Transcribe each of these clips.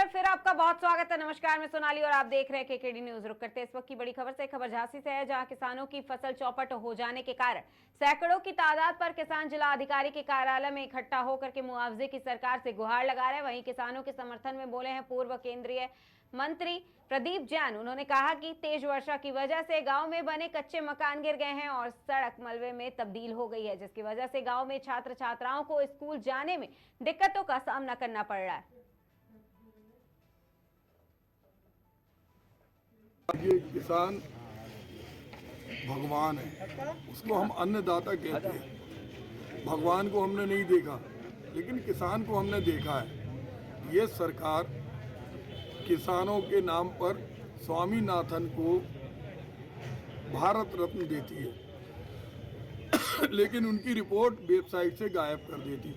बार फिर आपका बहुत स्वागत है। नमस्कार, मैं सोनाली और आप देख रहे हैं केकेडी न्यूज। रुक करते हैं इस वक्त की बड़ी खबर से। खबर झांसी से है, जहां किसानों की फसल चौपट हो जाने के कारण सैकड़ों की तादाद पर किसान जिला अधिकारी के कार्यालय में इकट्ठा होकर के मुआवजे की सरकार से गुहार लगा रहे हैं। वहीं किसानों के समर्थन में बोले हैं पूर्व केंद्रीय मंत्री प्रदीप जैन। उन्होंने कहा कि तेज वर्षा की वजह से गांव में बने कच्चे मकान गिर गए हैं और सड़क मलबे में तब्दील हो गई है, जिसकी वजह से गांव में छात्र छात्राओं को स्कूल जाने में दिक्कतों का सामना करना पड़ रहा है। ये किसान भगवान है, उसको हम अन्नदाता कहते हैं। भगवान को हमने नहीं देखा, लेकिन किसान को हमने देखा है। ये सरकार किसानों के नाम पर स्वामीनाथन को भारत रत्न देती है लेकिन उनकी रिपोर्ट वेबसाइट से गायब कर देती।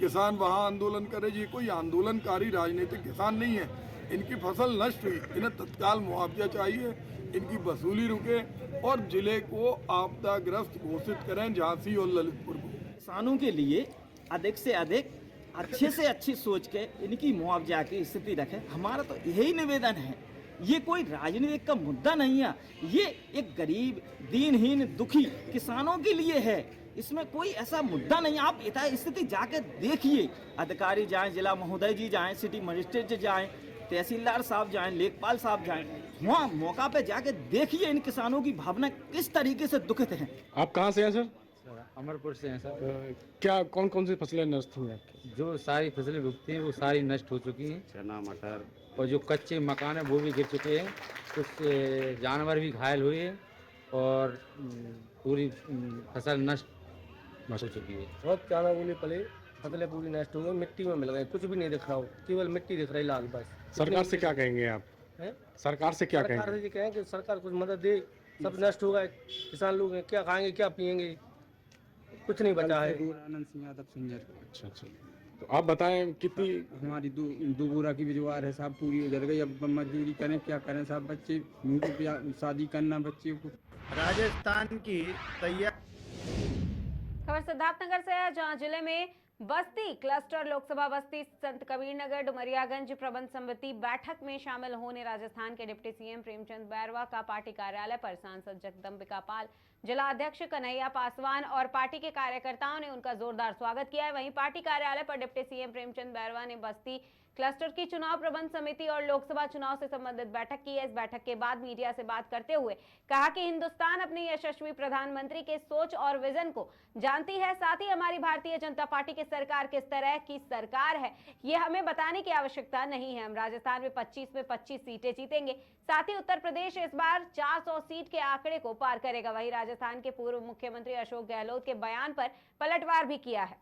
किसान वहाँ आंदोलन करे, ये कोई आंदोलनकारी राजनीतिक किसान नहीं है। इनकी फसल नष्ट हुई, इन्हें तत्काल मुआवजा चाहिए, इनकी वसूली रुके और जिले को आपदाग्रस्त घोषित करें, झांसी और ललितपुर को। किसानों के लिए अधिक से अधिक अच्छे से अच्छी सोच के इनकी मुआवजा की स्थिति रखें। हमारा तो यही निवेदन है। ये कोई राजनीतिक का मुद्दा नहीं है, ये एक गरीब दीनहीन दुखी किसानों के लिए है। इसमें कोई ऐसा मुद्दा नहीं। आप इतना स्थिति जाके देखिए, अधिकारी जाएं, जिला महोदय जी जाएं, सिटी मजिस्ट्रेट जाएं, तहसीलदार साहब जाएं, लेखपाल साहब जाएं, वहाँ मौका पे जाके देखिए इन किसानों की भावना किस तरीके से दुखित है। आप कहाँ से हैं सर? अमरपुर से हैं सर। क्या कौन कौन सी फसलें नष्ट हुई आपकी? जो सारी फसलें उगती हैं वो सारी नष्ट हो चुकी हैं। चना मटर और जो कच्चे मकान है वो भी गिर चुके हैं। कुछ जानवर भी घायल हुए हैं और पूरी फसल नष्ट हो चुकी है। बहुत चाना बोली पले, फसलें पूरी नष्ट हो गई, मिट्टी में मिल गए, कुछ भी नहीं दिख रहा हो, केवल मिट्टी दिख रही लाल बस। सरकार से क्या कहेंगे आप? है? सरकार से क्या सरकार कहेंगे? से कहें कि सरकार कुछ मदद दे। सब नष्ट हो गए, किसान लोग हैं, क्या खाएंगे क्या पिएंगे, कुछ नहीं बचा है। आनंद सिंह यादव सिंगर। अच्छा अच्छा, तो आप बताएं कितनी हमारी दो बोरा की बिजवार है साहब, पूरी उजड़ गई। अब मजदूरी करें, क्या करें साहब, बच्चे उनको शादी करना बच्चे को। राजस्थान की तैयार। खबर सिद्धार्थनगर से है, जहां जिले में बस्ती क्लस्टर लोकसभा बस्ती संत कबीर नगर डुमरियागंज प्रबंध समिति बैठक में शामिल होने राजस्थान के डिप्टी सीएम प्रेमचंद बैरवा का पार्टी कार्यालय पर सांसद जगदम्बिका पाल, जिला अध्यक्ष कन्हैया पासवान और पार्टी के कार्यकर्ताओं ने उनका जोरदार स्वागत किया है। वहीं पार्टी कार्यालय पर डिप्टी सीएम प्रेमचंद बैरवा ने बस्ती क्लस्टर की चुनाव प्रबंध समिति और लोकसभा चुनाव से संबंधित बैठक की है। इस बैठक के बाद मीडिया से बात करते हुए कहा कि हिंदुस्तान अपने यशस्वी प्रधानमंत्री के सोच और विजन को जानती है, साथ ही हमारी भारतीय जनता पार्टी की सरकार किस तरह की सरकार है ये हमें बताने की आवश्यकता नहीं है। हम राजस्थान में 25 में 25 सीटें जीतेंगे, साथ ही उत्तर प्रदेश इस बार 400 सीट के आंकड़े को पार करेगा। वहीं राजस्थान के पूर्व मुख्यमंत्री अशोक गहलोत के बयान पर पलटवार भी किया है।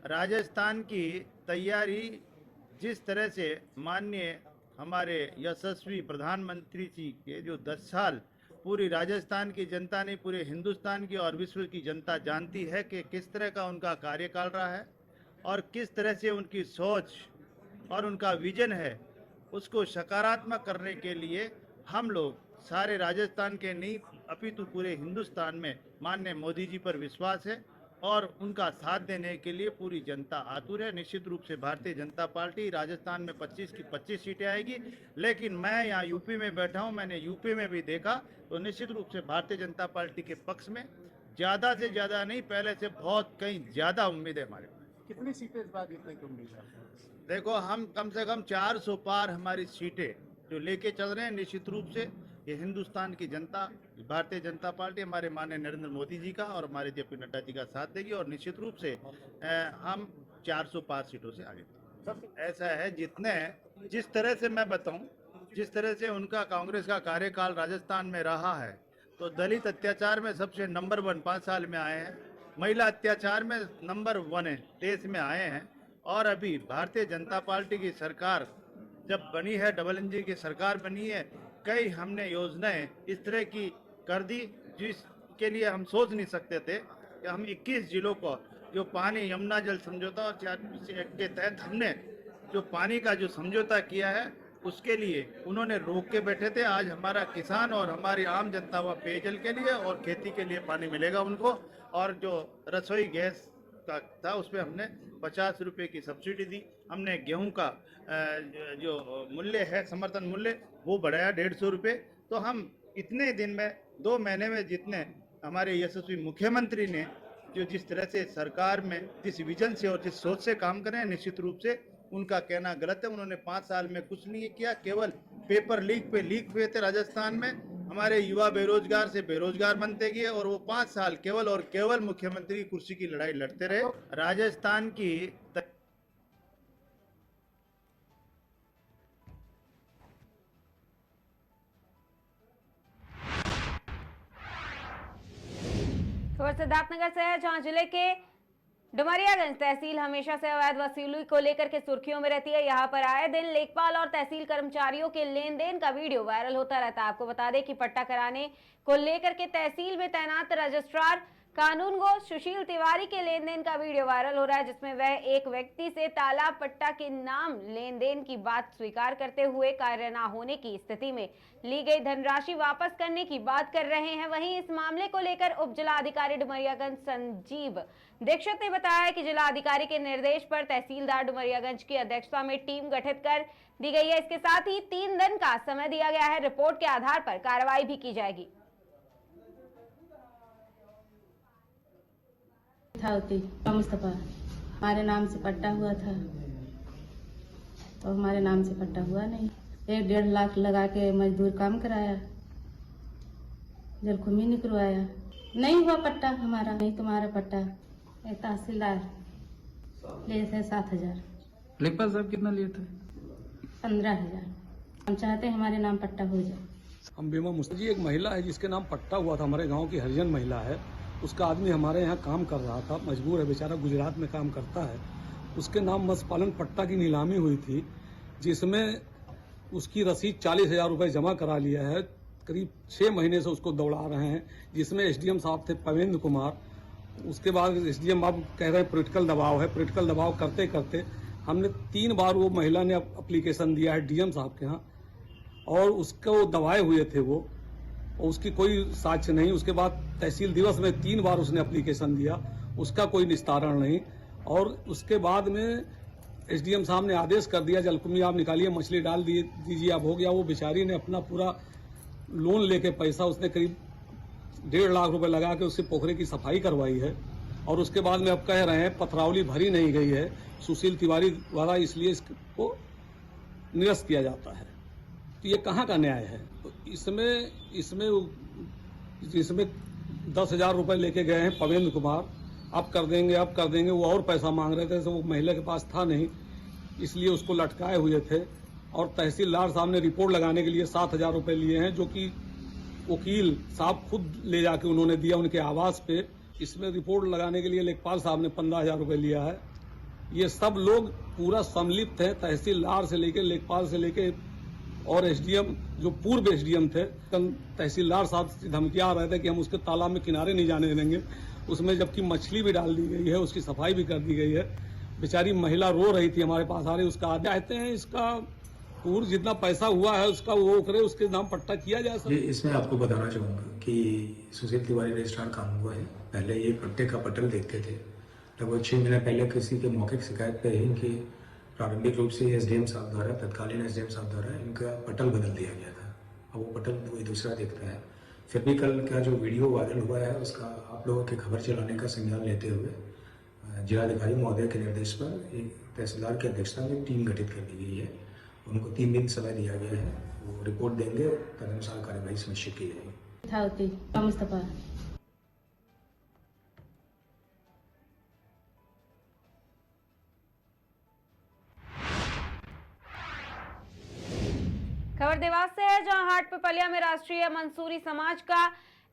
राजस्थान की तैयारी जिस तरह से माननीय हमारे यशस्वी प्रधानमंत्री जी के जो 10 साल पूरी राजस्थान की जनता ने, पूरे हिंदुस्तान की और विश्व की जनता जानती है कि किस तरह का उनका कार्यकाल रहा है और किस तरह से उनकी सोच और उनका विजन है, उसको सकारात्मक करने के लिए हम लोग सारे राजस्थान के नहीं अपितु पूरे हिंदुस्तान में माननीय मोदी जी पर विश्वास है और उनका साथ देने के लिए पूरी जनता आतुर है। निश्चित रूप से भारतीय जनता पार्टी राजस्थान में 25 की 25 सीटें आएगी, लेकिन मैं यहाँ यूपी में बैठा हूँ, मैंने यूपी में भी देखा तो निश्चित रूप से भारतीय जनता पार्टी के पक्ष में ज़्यादा से ज़्यादा नहीं, पहले से बहुत कहीं ज़्यादा उम्मीद है हमारे पास। कितनी सीटें इस बार जीतने की उम्मीद है? देखो, हम कम से कम 400 पार हमारी सीटें जो लेके चल रहे हैं। निश्चित रूप से ये हिंदुस्तान की जनता, भारतीय जनता पार्टी हमारे माननीय नरेंद्र मोदी जी का और हमारे जेपी नड्डा जी का साथ देगी और निश्चित रूप से हम 405 सीटों से आगे। ऐसा है जिस तरह से मैं बताऊं, जिस तरह से उनका कांग्रेस का कार्यकाल राजस्थान में रहा है, तो दलित अत्याचार में सबसे नंबर 1 5 साल में आए हैं, महिला अत्याचार में नंबर 1 है, देश में आए हैं। और अभी भारतीय जनता पार्टी की सरकार जब बनी है, डबल इंजन की सरकार बनी है, कई हमने योजनाएं इस तरह की कर दी जिसके लिए हम सोच नहीं सकते थे कि हम 21 जिलों को जो पानी यमुना जल समझौता और 4 के तहत हमने जो पानी का जो समझौता किया है उसके लिए उन्होंने रोक के बैठे थे। आज हमारा किसान और हमारी आम जनता व पेयजल के लिए और खेती के लिए पानी मिलेगा उनको, और जो रसोई गैस का था उस पर हमने 50 रुपये की सब्सिडी दी। हमने गेहूं का जो मूल्य है, समर्थन मूल्य, वो बढ़ाया 150 रुपये। तो हम इतने दिन में 2 महीने में जितने हमारे यशस्वी मुख्यमंत्री ने जो जिस तरह से सरकार में जिस विजन से और जिस सोच से काम करें, निश्चित रूप से उनका कहना गलत है। उन्होंने 5 साल में कुछ नहीं किया, केवल पेपर लीक पे लीक हुए थे राजस्थान में। हमारे युवा बेरोजगार से बेरोजगार बनते गए और वो 5 साल केवल और केवल मुख्यमंत्री की कुर्सी की लड़ाई लड़ते रहे। राजस्थान की खबर सिद्धार्थनगर से है, जहां जिले के डुमरियागंज तहसील हमेशा से अवैध वसूली को लेकर के सुर्खियों में रहती है। यहां पर आए दिन लेखपाल और तहसील कर्मचारियों के लेन देन का वीडियो वायरल होता रहता है। आपको बता दें कि पट्टा कराने को लेकर के तहसील में तैनात रजिस्ट्रार कानूनगो सुशील तिवारी के लेन देन का वीडियो वायरल हो रहा है, जिसमें वह एक व्यक्ति से तालाब पट्टा के नाम लेन देन की बात स्वीकार करते हुए कार्य न होने की स्थिति में ली गई धनराशि वापस करने की बात कर रहे हैं। वहीं इस मामले को लेकर उप जिला अधिकारी डुमरियागंज संजीव दीक्षित ने बताया कि जिला अधिकारी के निर्देश पर तहसीलदार डुमरियागंज की अध्यक्षता में टीम गठित कर दी गई है। इसके साथ ही 3 दिन का समय दिया गया है। रिपोर्ट के आधार पर कार्रवाई भी की जाएगी। मुस्तफा हमारे नाम से पट्टा हुआ था, तो हमारे नाम से पट्टा हुआ नहीं। 1-1.5 लाख लगा के मजदूर काम कराया, जलकुंभी निकलवाया, नहीं हुआ पट्टा हमारा। नहीं तुम्हारा पट्टा तहसीलदार लिए थे 7,000। लेखपाल साहब कितना लिए थे? 15,000। हम चाहते हैं हमारे नाम पट्टा हो जाए। हम बीमा मुस्तफा जी, एक महिला है जिसके नाम पट्टा हुआ था, हमारे गांव की हरिजन महिला है। उसका आदमी हमारे यहाँ काम कर रहा था, मजबूर है बेचारा, गुजरात में काम करता है। उसके नाम मत्स्य पालन पट्टा की नीलामी हुई थी, जिसमें उसकी रसीद 40,000 रुपये जमा करा लिया है। करीब 6 महीने से उसको दौड़ा रहे हैं, जिसमें एसडीएम साहब थे पवेंद्र कुमार। उसके बाद एसडीएम अब कह रहे हैं पॉलिटिकल दबाव है। पॉलिटिकल दबाव करते करते हमने 3 बार वो महिला ने अप्लीकेशन दिया है डीएम साहब के यहाँ, और उसको दबाए हुए थे वो, और उसकी कोई साक्ष्य नहीं। उसके बाद तहसील दिवस में 3 बार उसने एप्लीकेशन दिया, उसका कोई निस्तारण नहीं। और उसके बाद में एसडीएम साहब ने आदेश कर दिया, जलकुंभी आप निकालिए, मछली डाल दीजिए, अब हो गया। वो बेचारी ने अपना पूरा लोन लेके पैसा, उसने करीब 1.5 लाख रुपए लगा के उससे पोखरे की सफाई करवाई है। और उसके बाद में अब कह रहे हैं पथरावली भरी नहीं गई है सुशील तिवारी द्वारा, इसलिए इसको निरस्त किया जाता है। तो ये कहाँ का न्याय है? तो इसमें 10,000 रुपए लेके गए हैं पवेंद्र कुमार, अब कर देंगे। वो और पैसा मांग रहे थे, तो वो महिला के पास था नहीं, इसलिए उसको लटकाए हुए थे। और तहसीलदार साहब ने रिपोर्ट लगाने के लिए 7,000 रुपए लिए हैं, जो कि वकील साहब खुद ले जाके उन्होंने दिया उनके आवास पे। इसमें रिपोर्ट लगाने के लिए लेखपाल साहब ने 15,000 रुपए लिया है। ये सब लोग पूरा सम्मिलित हैं, तहसीलदार से लेके लेखपाल से लेके और एसडीएम जो पूर्व एसडीएम थे। तहसीलदार साहब से धमकियां आ रहे थे कि हम उसके तालाब में किनारे नहीं जाने देंगे, उसमें जबकि मछली भी डाल दी गई है, उसकी सफाई भी कर दी गई है। बेचारी महिला रो रही थी हमारे पास आ रही, उसका चाहते हैं इसका पूर्व जितना पैसा हुआ है उसका वो करे, उसके नाम पट्टा किया जाए। सर इसमें आपको बताना चाहूँगा कि सुशील तिवारी रजिस्ट्रार काम हुआ है। पहले ये पट्टे का पटल देखते थे, लगभग 6 महीने पहले किसी के मौखिक शिकायत पे ही इनकी प्रारंभिक रूप से एसडीएम साहब द्वारा, तत्कालीन एसडीएम साहब द्वारा इनका पटल बदल दिया गया था। अब वो पटल कोई दूसरा दिखता है। फिर भी कल का जो वीडियो वायरल हुआ है उसका आप लोगों के खबर चलाने का संज्ञान लेते हुए जिलाधिकारी महोदय के निर्देश पर एक तहसीलदार की अध्यक्षता में टीम गठित कर दी गई है। उनको 3 दिन समय दिया गया है, वो रिपोर्ट देंगे, तदनुसार कार्यवाही सुनिश्चित की जाएगी। मुस्तफा खबर देवास से है, जहां हाट पिपलिया में राष्ट्रीय मंसूरी समाज का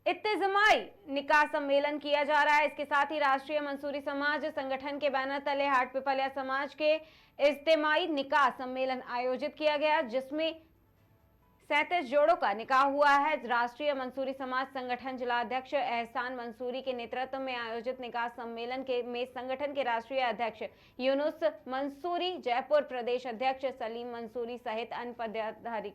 इत्तेजमाई निकाह सम्मेलन किया जा रहा है। इसके साथ ही राष्ट्रीय मंसूरी समाज संगठन के बैनर तले हाट पिपलिया समाज के इज्तिमाई निकाह सम्मेलन आयोजित किया गया, जिसमें 37 जोड़ों का निकाह हुआ है। राष्ट्रीय मंसूरी समाज संगठन जिलाध्यक्ष एहसान मंसूरी के नेतृत्व में आयोजित निकाह सम्मेलन में संगठन के राष्ट्रीय अध्यक्ष यूनुस मंसूरी, जयपुर प्रदेश अध्यक्ष सलीम मंसूरी सहित अन्य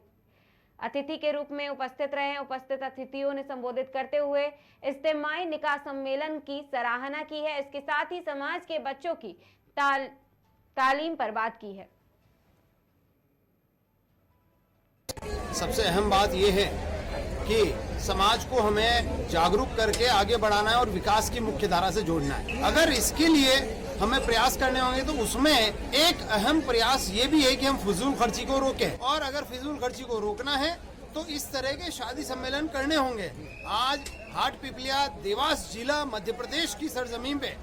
अतिथि के रूप में उपस्थित रहे। उपस्थित अतिथियों ने संबोधित करते हुए इज्तिमाई निकाह सम्मेलन की सराहना की है। इसके साथ ही समाज के बच्चों की तालीम पर बात की है। सबसे अहम बात यह है कि समाज को हमें जागरूक करके आगे बढ़ाना है और विकास की मुख्य धारा से जोड़ना है। अगर इसके लिए हमें प्रयास करने होंगे तो उसमें एक अहम प्रयास ये भी है कि हम फिजूल खर्ची को रोकें, और अगर फिजूल खर्ची को रोकना है तो इस तरह के शादी सम्मेलन करने होंगे। आज हाट पिपलिया देवास जिला मध्य प्रदेश की सरजमीन पे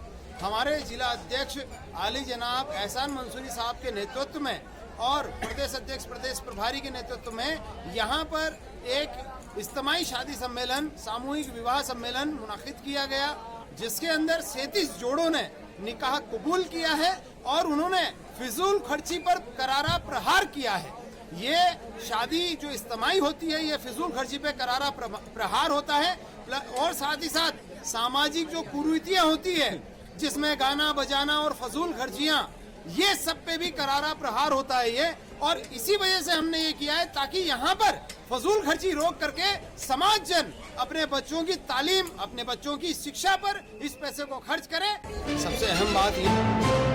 हमारे जिला अध्यक्ष आली जनाब एहसान मंसूरी साहब के नेतृत्व में और प्रदेश अध्यक्ष प्रदेश प्रभारी के नेतृत्व में यहाँ पर एक इज्तिमाई शादी सम्मेलन, सामूहिक विवाह सम्मेलन मुनाकिद किया गया, जिसके अंदर 37 जोड़ों ने निकाह कबूल किया है और उन्होंने फिजूल खर्ची पर करारा प्रहार किया है। ये शादी जो इज्तिमाई होती है ये फिजूल खर्ची पे करारा प्रहार होता है, और साथ ही साथ सामाजिक जो कुरीतियां होती है जिसमें गाना बजाना और फजूल खर्चियां, ये सब पे भी करारा प्रहार होता है ये। और इसी वजह से हमने ये किया है ताकि यहाँ पर फजूल खर्ची रोक करके समाज जन अपने बच्चों की तालीम, अपने बच्चों की शिक्षा पर इस पैसे को खर्च करे। सबसे अहम बात ये